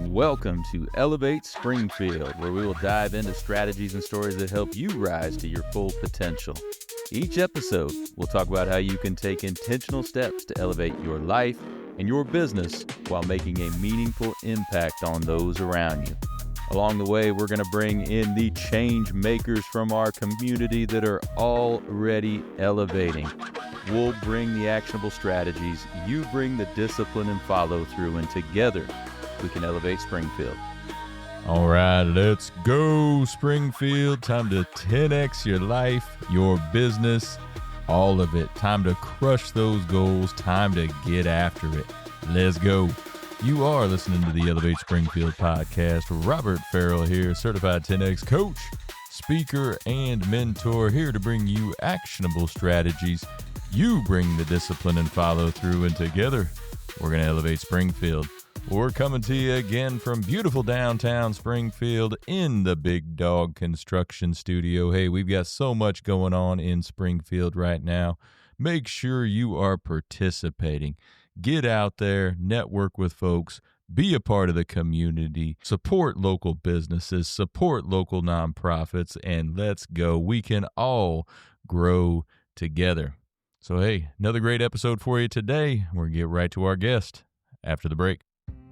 Welcome to Elevate Springfield, where we will dive into strategies and stories that help you rise to your full potential. Each episode, we'll talk about how you can take intentional steps to elevate your life and your business while making a meaningful impact on those around you. Along the way, we're going to bring in the change makers from our community that are already elevating. We'll bring the actionable strategies, you bring the discipline and follow through, and together we can elevate Springfield. All right, let's go, Springfield. Time to 10x your life, your business, all of it. Time to crush those goals. Time to get after it. Let's go. You are listening to the Elevate Springfield podcast. Robert Ferriell here, certified 10X coach, speaker, and mentor, here to bring you actionable strategies. You bring the discipline and follow through, and together we're going to elevate Springfield. We're coming to you again from beautiful downtown Springfield in the Big Dog Construction Studio. Hey, we've got so much going on in Springfield right now. Make sure you are participating. Get out there, network with folks, be a part of the community, support local businesses, support local nonprofits, and let's go. We can all grow together. So, hey, another great episode for you today. We're going to get right to our guest after the break.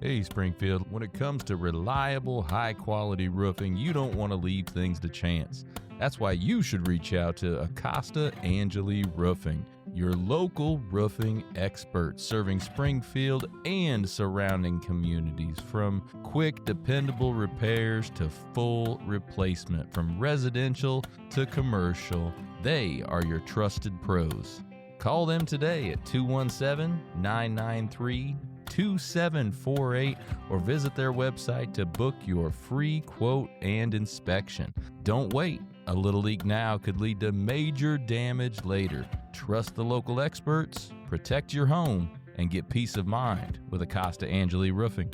Hey, Springfield, when it comes to reliable, high-quality roofing, you don't want to leave things to chance. That's why you should reach out to Acosta Angeli Roofing, your local roofing experts serving Springfield and surrounding communities. From quick, dependable repairs to full replacement, from residential to commercial, they are your trusted pros. Call them today at 217-993-2748 or visit their website to book your free quote and inspection. Don't wait. A little leak now could lead to major damage later. Trust the local experts, protect your home, and get peace of mind with Acosta Angeli Roofing.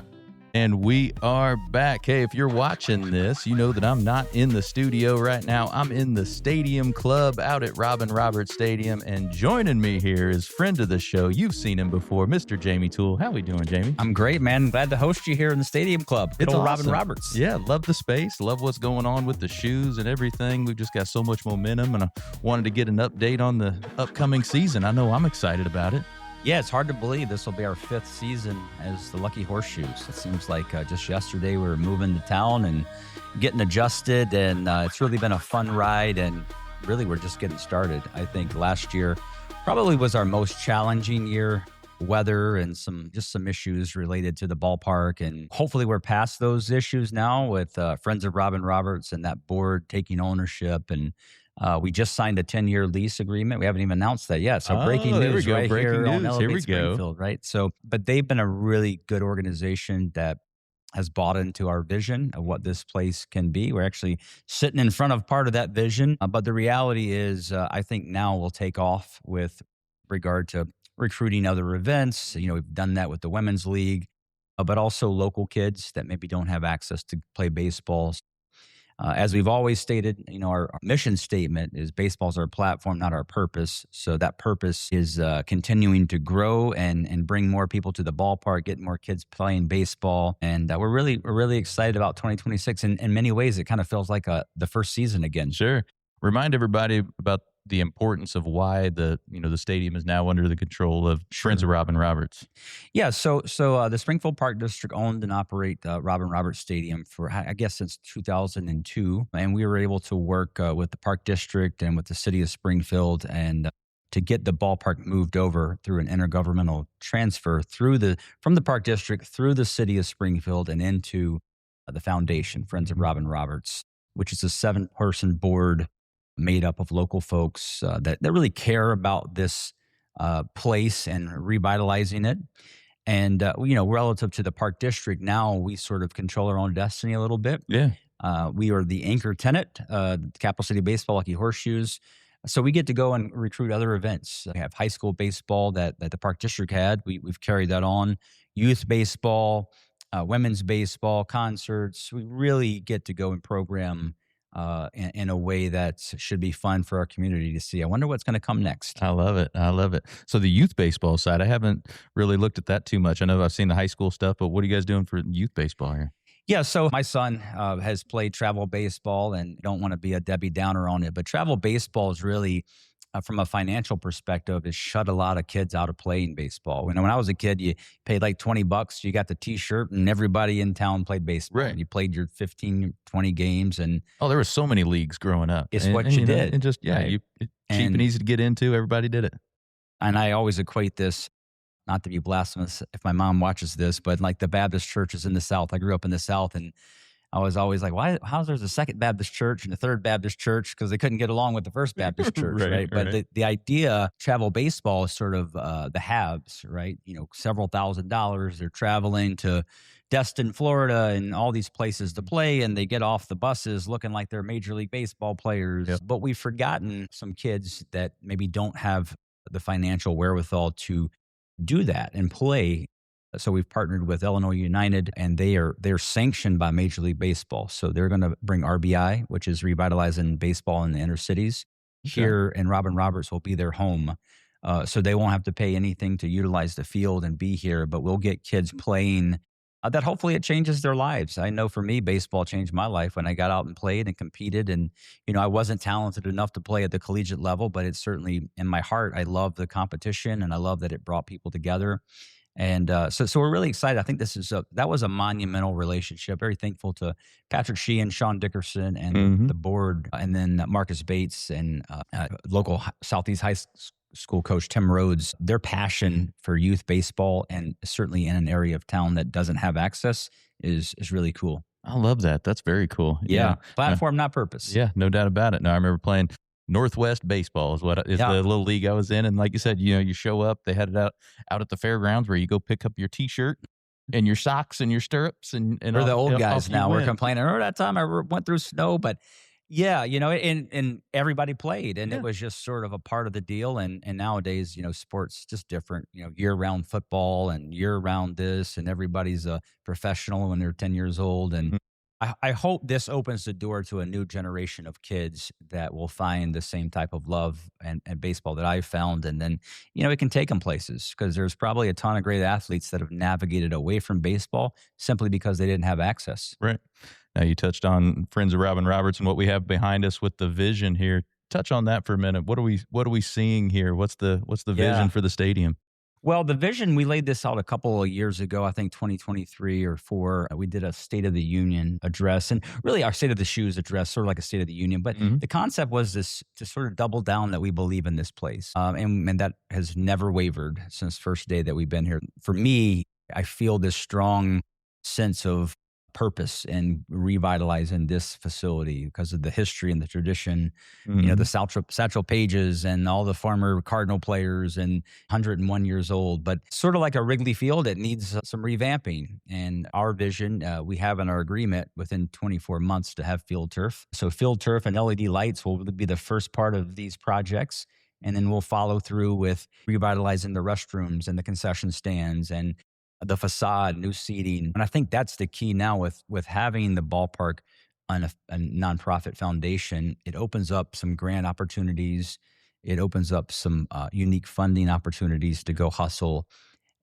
And we are back. Hey, if you're watching this, you know that I'm not in the studio right now. I'm in the Stadium Club out at Robin Roberts Stadium, and joining me here is friend of the show. You've seen him before, Mr. Jamie Toole. How we doing, Jamie? I'm great, man. Glad to host you here in the Stadium Club. Good It's old awesome. Robin Roberts. Yeah, love the space. Love what's going on with the shoes and everything. We've just got so much momentum, and I wanted to get an update on the upcoming season. I know I'm excited about it. Yeah, it's hard to believe this will be our 5th season as the Lucky Horseshoes. It seems like just yesterday we were moving to town and getting adjusted, and it's really been a fun ride, and really we're just getting started. I think last year probably was our most challenging year, weather and some issues related to the ballpark, and hopefully we're past those issues now with Friends of Robin Roberts and that board taking ownership, and we just signed a 10-year lease agreement. We haven't even announced that yet. So breaking news right here on Elevate Springfield, right? So, but they've been a really good organization that has bought into our vision of what this place can be. We're actually sitting in front of part of that vision. But the reality is, I think now we'll take off with regard to recruiting other events. You know, we've done that with the Women's League, but also local kids that maybe don't have access to play baseball. As we've always stated, you know, our mission statement is baseball's our platform, not our purpose. So that purpose is continuing to grow and bring more people to the ballpark, get more kids playing baseball. And we're really excited about 2026. In many ways, it kind of feels like the first season again. Sure. Remind everybody about the importance of why the stadium is now under the control of Friends of Robin Roberts. Yeah, so the Springfield Park District owned and operate Robin Roberts Stadium for, I guess, since 2002. And we were able to work with the Park District and with the city of Springfield and to get the ballpark moved over through an intergovernmental transfer from the Park District through the city of Springfield and into the foundation, Friends of Robin Roberts, which is a 7-person board made up of local folks that really care about this place and revitalizing it. And, relative to the Park District, now we sort of control our own destiny a little bit. Yeah. We are the anchor tenant, Capital City Baseball, Lucky Horseshoes. So we get to go and recruit other events. We have high school baseball that the Park District had. We've carried that on. Youth baseball, women's baseball, concerts. We really get to go and program in a way that should be fun for our community to see. I wonder what's going to come next. I love it. I love it. So the youth baseball side, I haven't really looked at that too much. I know I've seen the high school stuff, but what are you guys doing for youth baseball here? Yeah, so my son has played travel baseball, and don't want to be a Debbie Downer on it, but travel baseball is really, from a financial perspective, has shut a lot of kids out of playing baseball. When I was a kid, you paid like $20, you got the T-shirt, and everybody in town played baseball. Right. You played your 15, 20 games, and Oh, there were so many leagues growing up. it's what you know, did. and just right? cheap and easy to get into. Everybody did it. And I always equate this, not to be blasphemous if my mom watches this, but like the Baptist churches in the South. I grew up in the South, and I was always like, why? How's there's a second Baptist church and a third Baptist church? Because they couldn't get along with the first Baptist church, right? But the idea, travel baseball is sort of the haves, right? Several $1,000s. They're traveling to Destin, Florida, and all these places to play, and they get off the buses looking like they're Major League Baseball players. Yep. But we've forgotten some kids that maybe don't have the financial wherewithal to do that and play. So we've partnered with Illinois United, and they're sanctioned by Major League Baseball. So they're going to bring RBI, which is revitalizing baseball in the inner cities, here, and Robin Roberts will be their home. So they won't have to pay anything to utilize the field and be here, but we'll get kids playing that hopefully it changes their lives. I know for me, baseball changed my life when I got out and played and competed. And, I wasn't talented enough to play at the collegiate level, but it's certainly in my heart. I love the competition, and I love that it brought people together. And so we're really excited. I think that was a monumental relationship. Very thankful to Patrick Sheehan, Sean Dickerson, and the board, and then Marcus Bates and local Southeast High School coach Tim Rhodes. Their passion for youth baseball, and certainly in an area of town that doesn't have access, is really cool. I love that. That's very cool. Yeah. Platform, not purpose. Yeah, no doubt about it. No, I remember playing Northwest Baseball is the little league I was in. And like you said, you show up, they had it out at the fairgrounds where you go pick up your T-shirt and your socks and your stirrups. And we're the old guys now. We're went. complaining, remember that time I went through snow? But yeah, and everybody played, and it was just sort of a part of the deal. And nowadays, sports just different, year-round football and year-round this, and everybody's a professional when they're 10 years old. And I hope this opens the door to a new generation of kids that will find the same type of love and baseball that I've found. And then, it can take them places, because there's probably a ton of great athletes that have navigated away from baseball simply because they didn't have access. Right. Now, you touched on Friends of Robin Roberts and what we have behind us with the vision here. Touch on that for a minute. What are we seeing here? What's the vision for the stadium? Well, the vision, we laid this out a couple of years ago, I think 2023 or 4. We did a State of the Union address, and really our State of the Shoes address, sort of like a State of the Union. But the concept was this, to sort of double down that we believe in this place. And that has never wavered since first day that we've been here. For me, I feel this strong sense of purpose in revitalizing this facility because of the history and the tradition, the Satchel Pages and all the former Cardinal players, and 101 years old. But sort of like a Wrigley Field, it needs some revamping. And our vision, we have in our agreement within 24 months to have field turf. So field turf and LED lights will be the first part of these projects. And then we'll follow through with revitalizing the restrooms and the concession stands and the facade, new seating. And I think that's the key now with having the ballpark on a nonprofit foundation. It opens up some grant opportunities. It opens up some unique funding opportunities to go hustle.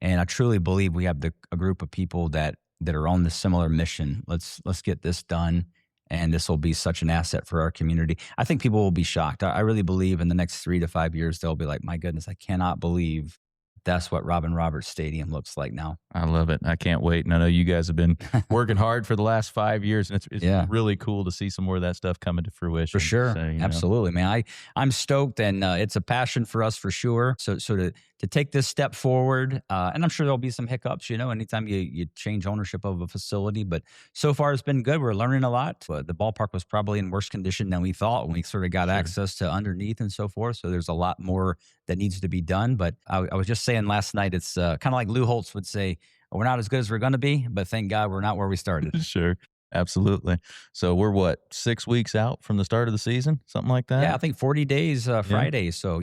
And I truly believe we have a group of people that are on the similar mission. Let's get this done. And this will be such an asset for our community. I think people will be shocked. I really believe in the next 3 to 5 years, they'll be like, my goodness, I cannot believe that's what Robin Roberts Stadium looks like now. I love it. I can't wait. And I know you guys have been working hard for the last 5 years, and it's really cool to see some more of that stuff coming to fruition. For sure. So, absolutely, man. I'm stoked, and it's a passion for us for sure. So to take this step forward, and I'm sure there'll be some hiccups, anytime you change ownership of a facility, but so far it's been good. We're learning a lot. The ballpark was probably in worse condition than we thought when we sort of got access to underneath and so forth. So there's a lot more that needs to be done. But I was just saying last night, it's kind of like Lou Holtz would say, we're not as good as we're going to be, but thank God we're not where we started. Sure. Absolutely. So we're 6 weeks out from the start of the season, something like that? Yeah, I think 40 days Friday. So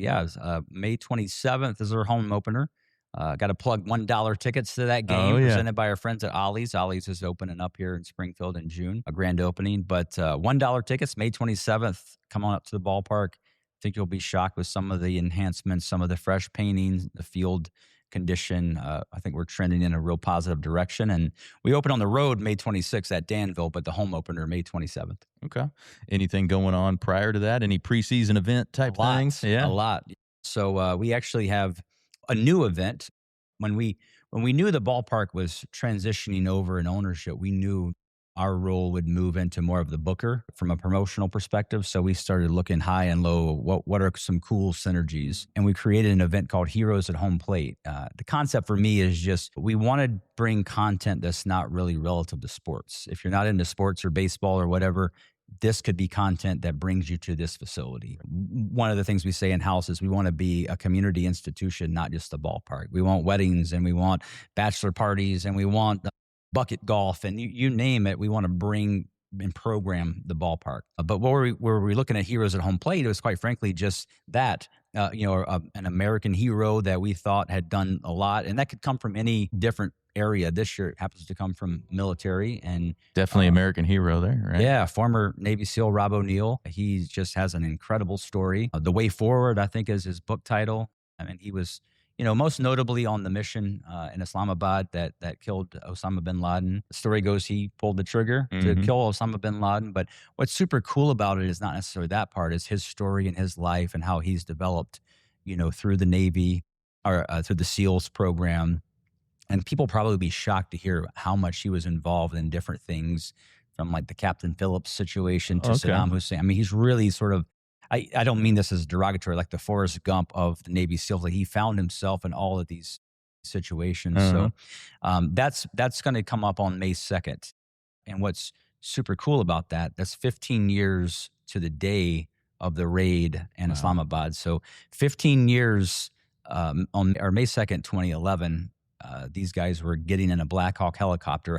May 27th is our home opener. Got to plug $1 tickets to that game Oh, yeah. presented by our friends at Ollie's. Ollie's is opening up here in Springfield in June, a grand opening. But $1 tickets, May 27th. Come on up to the ballpark. I think you'll be shocked with some of the enhancements, some of the fresh paintings, the field condition. I think we're trending in a real positive direction. And we open on the road May 26th at Danville, but the home opener May 27th. Okay. Anything going on prior to that? Any preseason event type things? A lot. So we actually have a new event. When we knew the ballpark was transitioning over in ownership, we knew our role would move into more of the booker from a promotional perspective. So we started looking high and low. What are some cool synergies? And we created an event called Heroes at Home Plate. The concept for me is just we want to bring content that's not really relative to sports. If you're not into sports or baseball or whatever, this could be content that brings you to this facility. One of the things we say in-house is we want to be a community institution, not just a ballpark. We want weddings and we want bachelor parties and we want bucket golf and you name it. We want to bring and program the ballpark. But where we looking at Heroes at Home Plate, it was quite frankly just that, an American hero that we thought had done a lot. And that could come from any different area. This year it happens to come from military and Definitely American hero there, right? Yeah, former Navy SEAL Rob O'Neill. He just has an incredible story. The Way Forward, I think, is his book title. I mean, he was, most notably on the mission in Islamabad that killed Osama bin Laden. The story goes he pulled the trigger to kill Osama bin Laden. But what's super cool about it is not necessarily that part, is his story and his life and how he's developed, through the Navy or through the SEALs program. And people probably be shocked to hear how much he was involved in different things, from like the Captain Phillips situation to Saddam Hussein. I mean, he's really sort of, I don't mean this as derogatory, like the Forrest Gump of the Navy SEALs. Like he found himself in all of these situations. So that's going to come up on May 2nd. And what's super cool about that's 15 years to the day of the raid in Islamabad. So 15 years on May 2nd, 2011, these guys were getting in a Black Hawk helicopter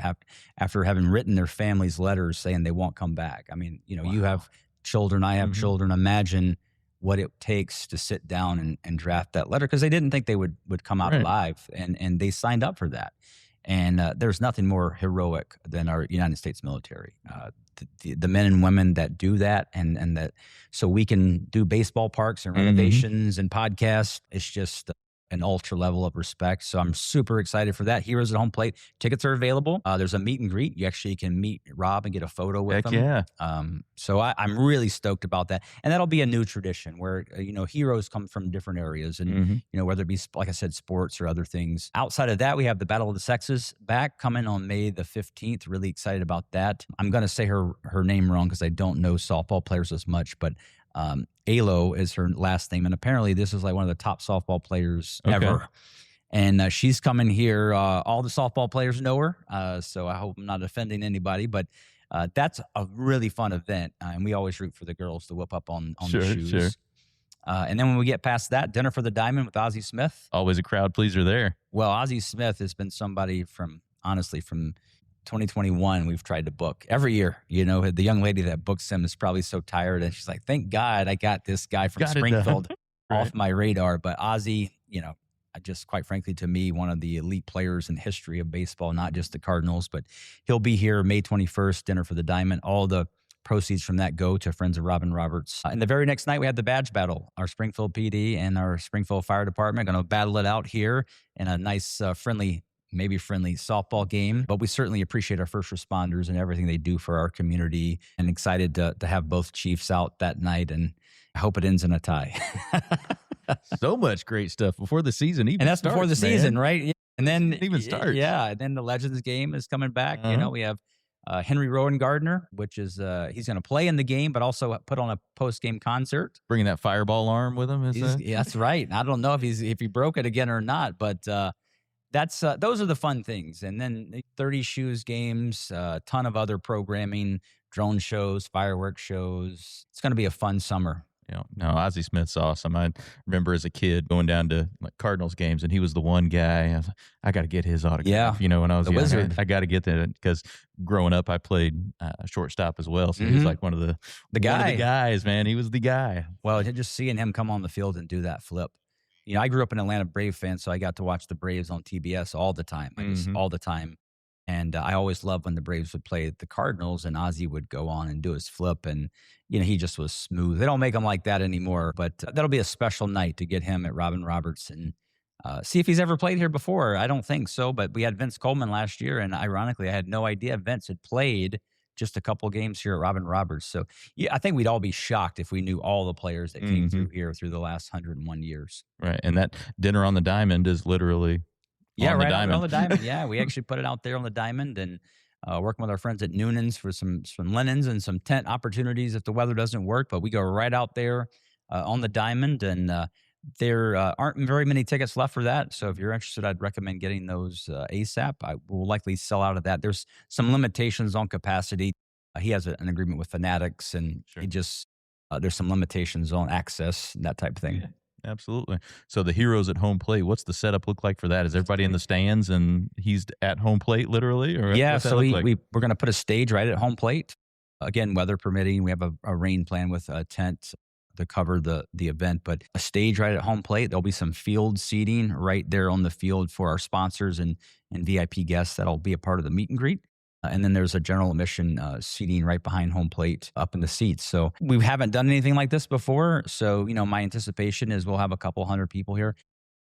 after having written their families letters saying they won't come back. I mean, you have children, I have children. Imagine what it takes to sit down and draft that letter, because they didn't think they would come out alive, and they signed up for that. And there's nothing more heroic than our United States military. The men and women that do that, and that so we can do baseball parks and renovations and podcasts. It's just an ultra level of respect. So I'm super excited for that. Heroes at Home Plate. Tickets are available. There's a meet and greet. You actually can meet Rob and get a photo with him. Yeah. So I'm really stoked about that. And that'll be a new tradition where, heroes come from different areas and, whether it be, like I said, sports or other things. Outside of that, we have the Battle of the Sexes back coming on May the 15th. Really excited about that. I'm going to say her name wrong because I don't know softball players as much, but Alo is her last name, and apparently this is like one of the top softball players ever. And she's coming here. All the softball players know her, so I hope I'm not offending anybody. But that's a really fun event, and we always root for the girls to whip up on the shoes. Sure. And then when we get past that, Dinner for the Diamond with Ozzie Smith. Always a crowd pleaser there. Well, Ozzie Smith has been somebody from 2021 we've tried to book every year. The young lady that books him is probably so tired, and she's like, thank God I got this guy from Springfield off my radar. But Ozzie, just quite frankly, to me, one of the elite players in the history of baseball, not just the Cardinals, but he'll be here May 21st, Dinner for the Diamond. All the proceeds from that go to Friends of Robin Roberts. And the very next night, we had the badge battle. Our Springfield PD and our Springfield Fire Department going to battle it out here in a nice, friendly softball game. But we certainly appreciate our first responders and everything they do for our community, and excited to have both chiefs out that night. And I hope it ends in a tie. So much great stuff before the season even and that's starts, before the season, right? And then it even starts. Yeah. And then the Legends game is coming back. We have Henry Rowan Gardner, which is he's going to play in the game, but also put on a post-game concert. Bringing that fireball arm with him. Yeah, that's right. I don't know if he broke it again or not, but that's those are the fun things. And then 30 Shoes games, a ton of other programming, drone shows, fireworks shows. It's going to be a fun summer. No, Ozzie Smith's awesome. I remember as a kid going down to Cardinals games, and he was the one guy. I was like, I got to get his autograph. Yeah, when I was the young, wizard. I got to get that, because growing up, I played shortstop as well. So he was like one of the guys, man. He was the guy. Well, just seeing him come on the field and do that flip, I grew up an Atlanta Brave fan, so I got to watch the Braves on TBS all the time. Hmm. All the time. And I always loved when the Braves would play the Cardinals and Ozzie would go on and do his flip. And, he just was smooth. They don't make him like that anymore, but that'll be a special night to get him at Robin Roberts and see if he's ever played here before. I don't think so, but we had Vince Coleman last year. And ironically, I had no idea Vince had played just a couple games here at Robin Roberts. So, yeah, I think we'd all be shocked if we knew all the players that came Hmm. through here through the last 101 years. Right. And that dinner on the diamond is literally Yeah, on the right out there on diamond. the diamond. Yeah, we actually put it out there on the diamond and working with our friends at Noonan's for some linens and some tent opportunities if the weather doesn't work. But we go right out there on the diamond, and there aren't very many tickets left for that. So if you're interested, I'd recommend getting those ASAP. I will likely sell out of that. There's some limitations on capacity. He has an agreement with Fanatics, and Sure. he just there's some limitations on access, that type of thing. Yeah, absolutely. So the heroes at home plate, what's the setup look like for that? Is everybody in the stands and he's at home plate literally, or Yeah, what's that so look we, like? we're going to put a stage right at home plate. Again, weather permitting, we have a rain plan with a tent to cover the event, but a stage right at home plate. There'll be some field seating right there on the field for our sponsors and VIP guests that'll be a part of the meet and greet. And then there's a general admission seating right behind home plate up in the seats. So we haven't done anything like this before. So, my anticipation is we'll have a couple hundred people here.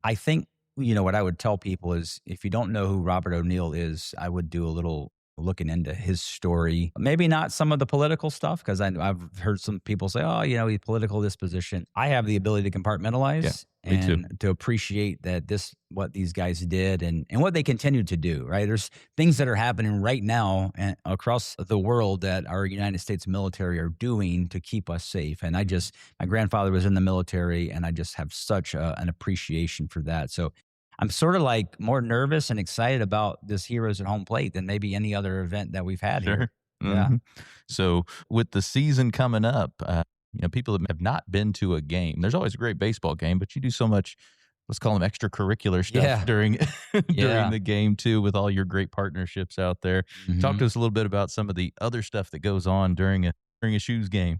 I think, what I would tell people is if you don't know who Robert O'Neill is, I would do a little looking into his story. Maybe not some of the political stuff, because I've heard some people say, oh, he's political disposition. I have the ability to compartmentalize me too. and to appreciate that what these guys did and what they continue to do, right? There's things that are happening right now across the world that our United States military are doing to keep us safe. And my grandfather was in the military, and I just have such an appreciation for that. So I'm sort of like more nervous and excited about this Heroes at Home Plate than maybe any other event that we've had here. Sure. Yeah. Mhm. So with the season coming up, people that have not been to a game. There's always a great baseball game, but you do so much, let's call them extracurricular stuff Yeah. during during Yeah. the game too, with all your great partnerships out there. Talk Mhm. to us a little bit about some of the other stuff that goes on during a shoes game.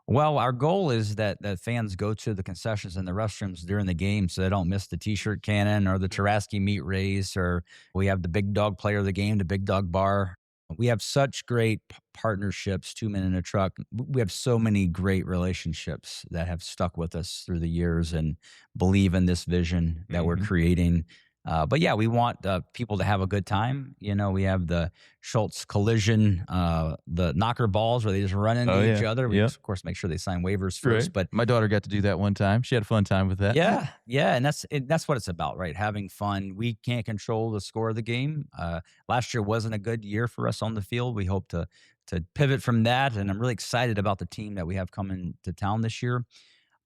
Well, our goal is that fans go to the concessions and the restrooms during the game so they don't miss the T-shirt cannon or the Taraski meat race, or we have the big dog player of the game, the big dog bar. We have such great partnerships, two men in a truck. We have so many great relationships that have stuck with us through the years and believe in this vision that we're Mhm. creating. But yeah, we want people to have a good time. We have the Schultz collision, the knocker balls where they just run into Oh, each yeah. other. We, Yep. of course, make sure they sign waivers Right. first. But My daughter got to do that one time. She had a fun time with that. yeah, yeah, and that's what it's about, right? Having fun. We can't control the score of the game. Last year wasn't a good year for us on the field. We hope to pivot from that, and I'm really excited about the team that we have coming to town this year.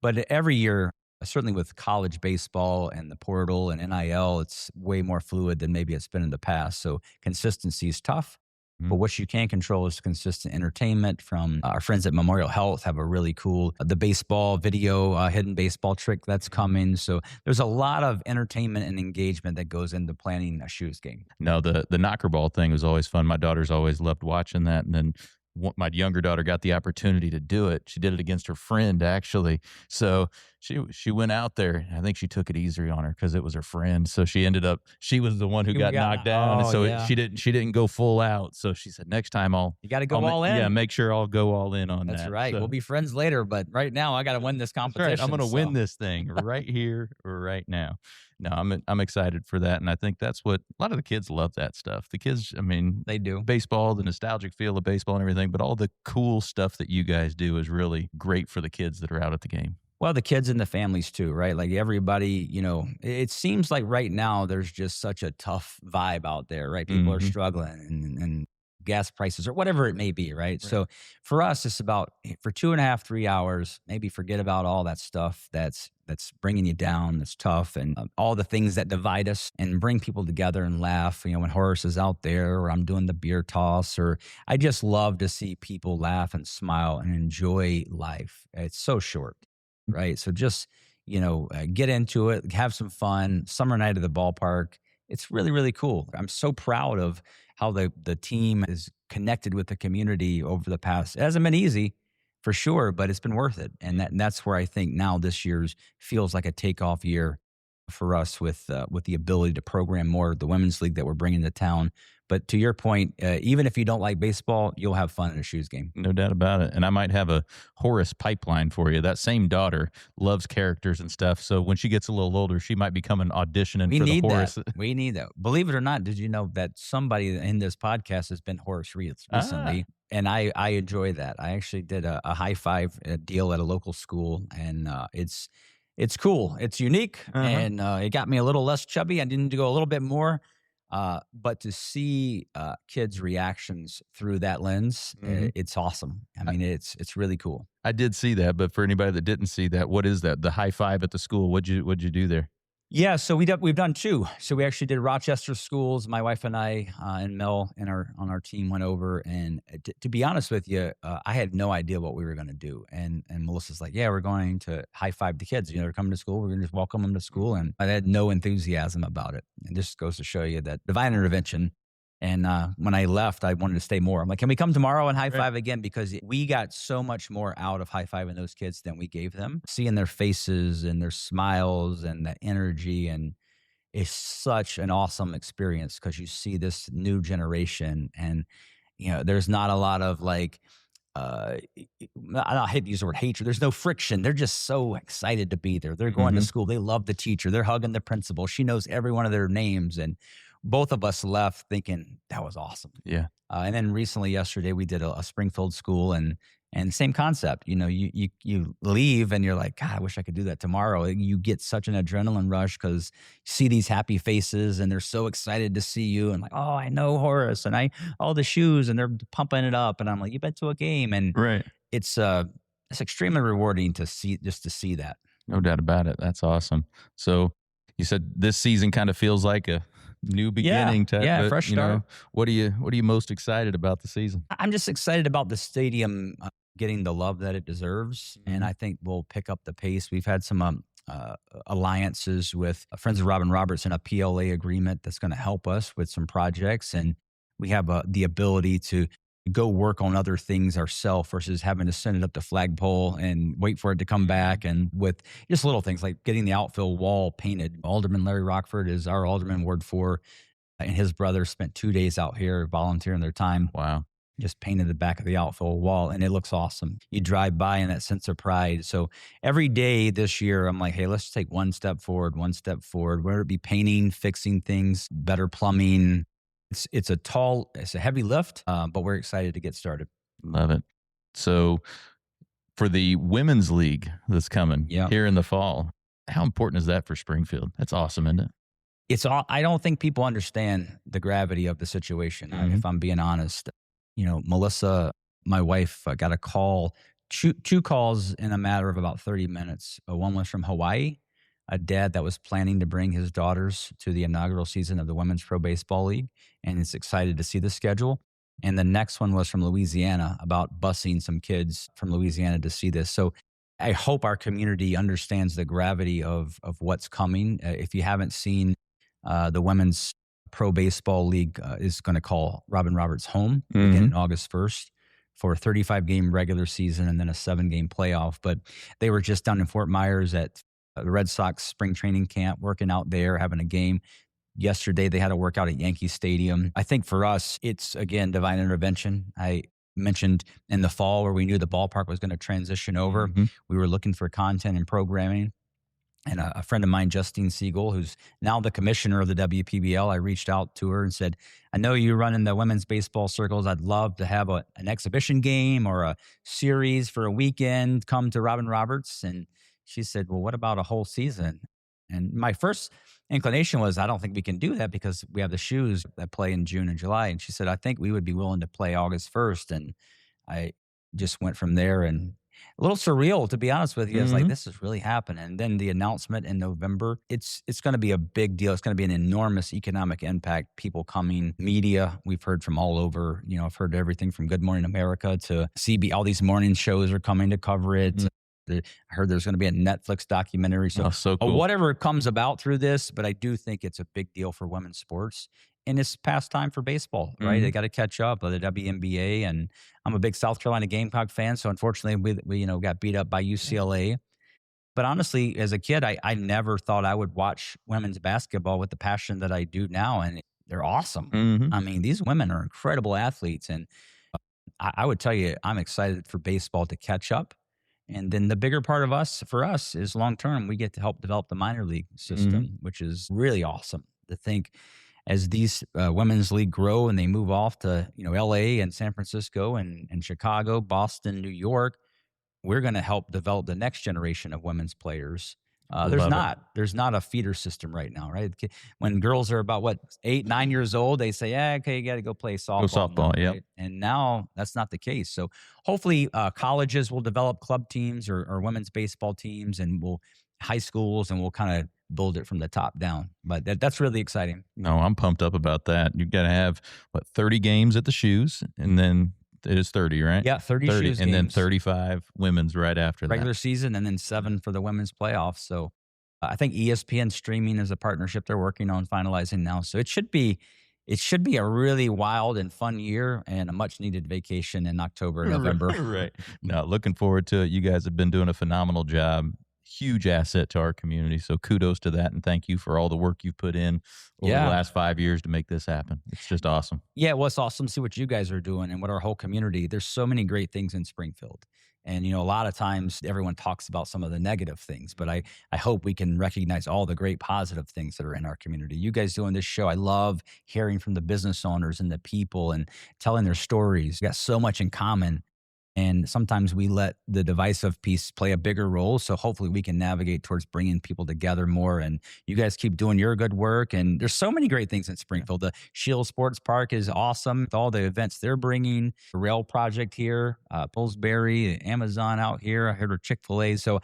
But every year, certainly with college baseball and the portal and NIL, it's way more fluid than maybe it's been in the past. So consistency is tough. Mhm. But what you can control is consistent entertainment from our friends at Memorial Health have a really cool, the baseball video, hidden baseball trick that's coming. So there's a lot of entertainment and engagement that goes into planning a shoes game. No, the knocker ball thing was always fun. My daughter's always loved watching that. And then my younger daughter got the opportunity to do it. She did it against her friend, actually. So she went out there. I think she took it easier on her because it was her friend. So she was the one who got knocked down. And oh, so yeah. she didn't go full out. So she said, next time You got to go I'll all in. Yeah, make sure I'll go all in on That's that. right. So, We'll be friends later, but right now I got to win this that's competition. right. I'm going to so. win this thing right here or right now. No, I'm excited for that, and I think that's what a lot of the kids love. That stuff. The kids, I mean, They do. baseball, the nostalgic feel of baseball and everything, but all the cool stuff that you guys do is really great for the kids that are out at the game. Well, the kids and the families too, right? Like everybody, it seems like right now there's just such a tough vibe out there, right? People are Mhm. struggling and gas prices or whatever it may be, right? So for us, it's about for 2.5, 3 hours, maybe forget about all that stuff that's bringing you down, that's tough, and all the things that divide us, and bring people together and laugh. When Horace is out there, or I'm doing the beer toss, or I just love to see people laugh and smile and enjoy life. It's so short, right? So just, get into it, have some fun. Summer night at the ballpark. It's really, really cool. I'm so proud of how the team is connected with the community over the past. It hasn't been easy for sure, but it's been worth it. And that's where I think now this year's feels like a takeoff year. for us with the ability to program more of the women's league that we're bringing to town. But to your point, even if you don't like baseball, you'll have fun in a shoes game. No doubt about it. And I might have a Horace pipeline for you. That same daughter loves characters and stuff. So when she gets a little older, she might be coming auditioning We for the need Horace. that. We need that. Believe it or not, did you know that somebody in this podcast has been Horace Reeds recently? And I enjoy that. I actually did a high five deal at a local school, and it's cool. It's unique, and it got me a little less chubby. I need to go a little bit more. But to see kids' reactions through that lens, it's awesome. I mean, it's really cool. I did see that, but for anybody that didn't see that, what is that? The high five at the school. What'd you do there? Yeah, so we've done two. So we actually did Rochester schools. My wife and I and Mel on our team went over, and to be honest with you, I had no idea what we were going to do. And Melissa's like, "Yeah, we're going to high five the kids. They're coming to school. We're going to just welcome them to school." And I had no enthusiasm about it. And this goes to show you that divine intervention. And when I left, I wanted to stay more. I'm like, "Can we come tomorrow and high five again?" Because we got so much more out of high fiving those kids than we gave them. Seeing their faces and their smiles and the energy, and it's such an awesome experience because you see this new generation, and there's not a lot of like, I hate to use the word hatred. There's no friction. They're just so excited to be there. They're going to school. They love the teacher. They're hugging the principal. She knows every one of their names, and both of us left thinking that was awesome. Yeah. And then recently, yesterday, we did a Springfield school, and same concept. You leave and you're like, God, I wish I could do that tomorrow. You get such an adrenaline rush because you see these happy faces and they're so excited to see you, and like, oh, I know Horace, and all the shoes, and they're pumping it up, and I'm like, you've been to a game, and Right. it's extremely rewarding to see that. No doubt about it. That's awesome. So you said this season kind of feels like a new beginning. Yeah, fresh start. What are you most excited about the season? I'm just excited about the stadium getting the love that it deserves, and I think we'll pick up the pace. We've had some alliances with Friends of Robin Roberts and a PLA agreement that's going to help us with some projects, and we have the ability to go work on other things ourselves versus having to send it up the flagpole and wait for it to come back. And with just little things like getting the outfield wall painted. Alderman Larry Rockford is our alderman, Ward 4, and his brother spent 2 days out here volunteering their time. Wow. Just painted the back of the outfield wall, and it looks awesome. You drive by and that sense of pride. So every day this year, I'm like, hey, let's take one step forward, whether it be painting, fixing things, better plumbing. It's a heavy lift, but we're excited to get started. Love it. So for the women's league that's coming here in the fall, how important is that for Springfield? That's awesome, isn't it? I don't think people understand the gravity of the situation. If I'm being honest, Melissa, my wife, got a call, two calls in a matter of about 30 minutes. One was from Hawaii, a dad that was planning to bring his daughters to the inaugural season of the Women's Pro Baseball League and is excited to see the schedule. And the next one was from Louisiana about busing some kids from Louisiana to see this. So I hope our community understands the gravity of what's coming. If you haven't seen the Women's Pro Baseball League is going to call Robin Roberts home beginning August 1st for a 35-game regular season and then a 7-game playoff. But they were just down in Fort Myers at the Red Sox spring training camp, working out there, having a game. Yesterday, they had a workout at Yankee Stadium. I think for us, it's, again, divine intervention. I mentioned in the fall where we knew the ballpark was going to transition over. We were looking for content and programming. And a friend of mine, Justine Siegel, who's now the commissioner of the WPBL, I reached out to her and said, I know you run in the women's baseball circles. I'd love to have an exhibition game or a series for a weekend come to Robin Roberts. And she said, well, what about a whole season? And my first inclination was, I don't think we can do that because we have the shoes that play in June and July. And she said, I think we would be willing to play August 1st. And I just went from there, and a little surreal, to be honest with you. It's like, this is really happening. And then the announcement in November, it's going to be a big deal. It's going to be an enormous economic impact. People coming, media, we've heard from all over. I've heard everything from Good Morning America to CB. All these morning shows are coming to cover it. I heard there's going to be a Netflix documentary. So cool. Whatever comes about through this, but I do think it's a big deal for women's sports. And it's past time for baseball, right? They got to catch up with the WNBA. And I'm a big South Carolina Gamecock fan. So unfortunately, we got beat up by UCLA. But honestly, as a kid, I never thought I would watch women's basketball with the passion that I do now. And they're awesome. Mm-hmm. I mean, these women are incredible athletes. And I would tell you, I'm excited for baseball to catch up. And then the bigger part of for us is long term, we get to help develop the minor league system, which is really awesome to think as these women's league grow and they move off to, LA and San Francisco and Chicago, Boston, New York. We're going to help develop the next generation of women's players. There's not a feeder system right now, right? When girls are about 8, 9 years old, they say, okay, you got to go play softball. Yeah. Right? And now that's not the case. So hopefully colleges will develop club teams or women's baseball teams, and high schools, and we'll kind of build it from the top down. But that's really exciting. No, I'm pumped up about that. You got to have 30 games at the shoes, and then it is 30, right? Yeah, 30 shoes and games. then 35 women's right after regular that. season, and then 7 for the women's playoffs. So I think ESPN streaming is a partnership they're working on finalizing now. So it should be a really wild and fun year, and a much needed vacation in October, November. Right. No, looking forward to it. You guys have been doing a phenomenal job. Huge asset to our community. So kudos to that. And thank you for all the work you've put in over the last 5 years to make this happen. It's just awesome. Yeah, well, it's awesome to see what you guys are doing and what our whole community. There's so many great things in Springfield. And, a lot of times everyone talks about some of the negative things, but I hope we can recognize all the great positive things that are in our community. You guys doing this show, I love hearing from the business owners and the people and telling their stories. We got so much in common. And sometimes we let the divisive piece play a bigger role. So hopefully we can navigate towards bringing people together more. And you guys keep doing your good work. And there's so many great things in Springfield. The Shield Sports Park is awesome with all the events they're bringing. The rail project here, Pillsbury, Amazon out here. I heard of Chick-fil-A. So,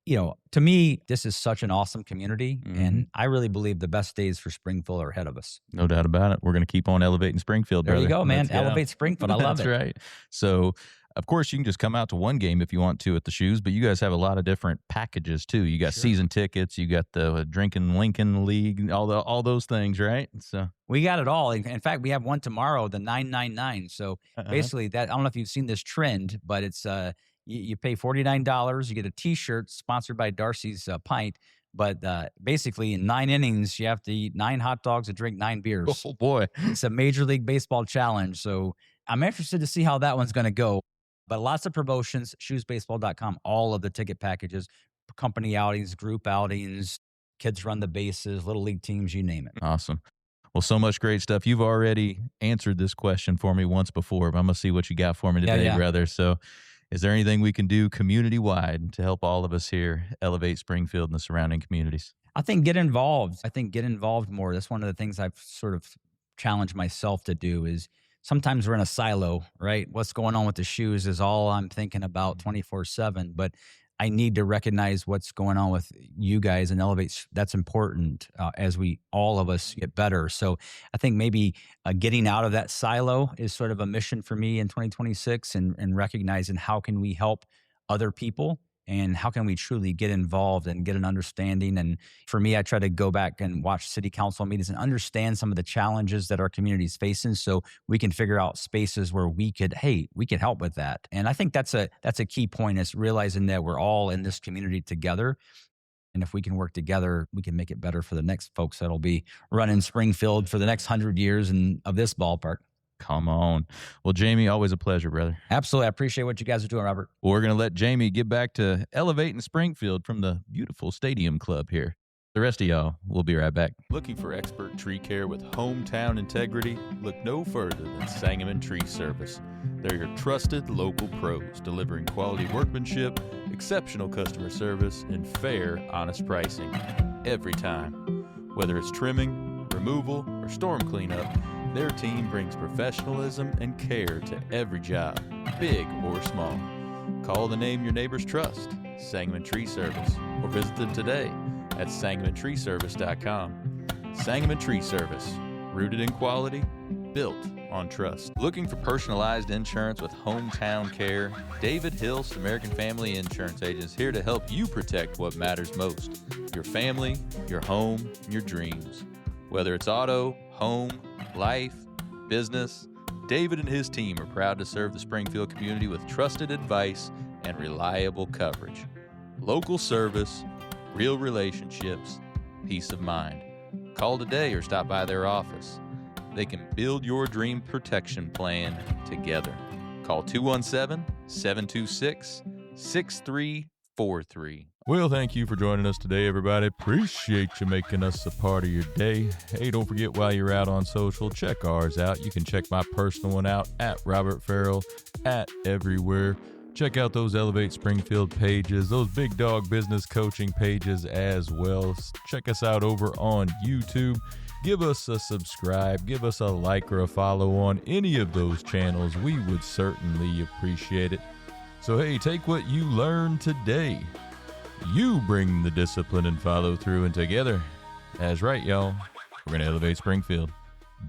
to me, this is such an awesome community. And I really believe the best days for Springfield are ahead of us. No doubt about it. We're going to keep on elevating Springfield, brother. There you go, man. Elevate Springfield. I love it. That's right. So, of course, you can just come out to one game if you want to at the shoes, but you guys have a lot of different packages too. You got season tickets, you got the Drinking Lincoln League, all those things, right? So we got it all. In fact, we have one tomorrow, the 999. So basically, that I don't know if you've seen this trend, but it's you pay $49, you get a T-shirt sponsored by Darcy's Pint. But basically, in 9 innings, you have to eat 9 hot dogs and drink 9 beers. Oh boy, it's a Major League Baseball challenge. So I'm interested to see how that one's going to go. But lots of promotions, shoesbaseball.com, all of the ticket packages, company outings, group outings, kids run the bases, little league teams, you name it. Awesome. Well, so much great stuff. You've already answered this question for me once before, but I'm going to see what you got for me today, brother. So is there anything we can do community-wide to help all of us here elevate Springfield and the surrounding communities? I think get involved. Get involved more. That's one of the things I've sort of challenged myself to do is sometimes we're in a silo, right? What's going on with the shoes is all I'm thinking about 24/7, but I need to recognize what's going on with you guys and elevate. That's important as all of us get better. So I think maybe getting out of that silo is sort of a mission for me in 2026 and recognizing how can we help other people and how can we truly get involved and get an understanding. And for me, I try to go back and watch city council meetings and understand some of the challenges that our community is facing so we can figure out spaces where we could help with that. And I think that's a key point is realizing that we're all in this community together. And if we can work together, we can make it better for the next folks that'll be running Springfield for the next 100 years of this ballpark. Come on. Well, Jamie, always a pleasure, brother. Absolutely. I appreciate what you guys are doing, Robert. Well, we're going to let Jamie get back to elevating Springfield from the beautiful stadium club here. The rest of y'all, we'll be right back. Looking for expert tree care with hometown integrity? Look no further than Sangamon Tree Service. They're your trusted local pros, delivering quality workmanship, exceptional customer service, and fair, honest pricing every time. Whether it's trimming, removal, or storm cleanup, their team brings professionalism and care to every job, big or small. Call the name your neighbors trust, Sangamon Tree Service, or visit them today at sangamontreeservice.com. Sangamon Tree Service, rooted in quality, built on trust. Looking for personalized insurance with hometown care? David Hills, American Family Insurance Agents, here to help you protect what matters most: your family, your home, and your dreams. Whether it's auto, home, life, business, David and his team are proud to serve the Springfield community with trusted advice and reliable coverage. Local service, real relationships, peace of mind. Call today or stop by their office. They can build your dream protection plan together. Call 217-726-6343. Well, thank you for joining us today, everybody. Appreciate you making us a part of your day. Hey, don't forget, while you're out on social, check ours out. You can check my personal one out at Robert Ferriell at everywhere. Check out those Elevate Springfield pages, those Big Dog Business Coaching pages as well. Check us out over on YouTube. Give us a subscribe, give us a like or a follow on any of those channels. We would certainly appreciate it. So hey, take what you learned today. You bring the discipline and follow through, and together, that's right, y'all, we're going to elevate Springfield.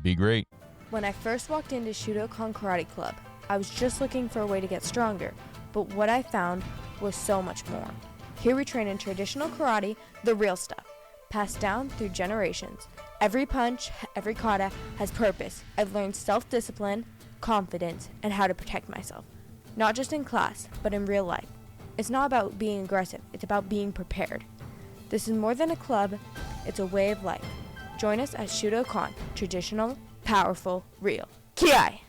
Be great. When I first walked into Shudokan Karate Club, I was just looking for a way to get stronger, but what I found was so much more. Here we train in traditional karate, the real stuff, passed down through generations. Every punch, every kata has purpose. I've learned self-discipline, confidence, and how to protect myself. Not just in class, but in real life. It's not about being aggressive, it's about being prepared. This is more than a club, it's a way of life. Join us at Shudokan, traditional, powerful, real. Ki-ai!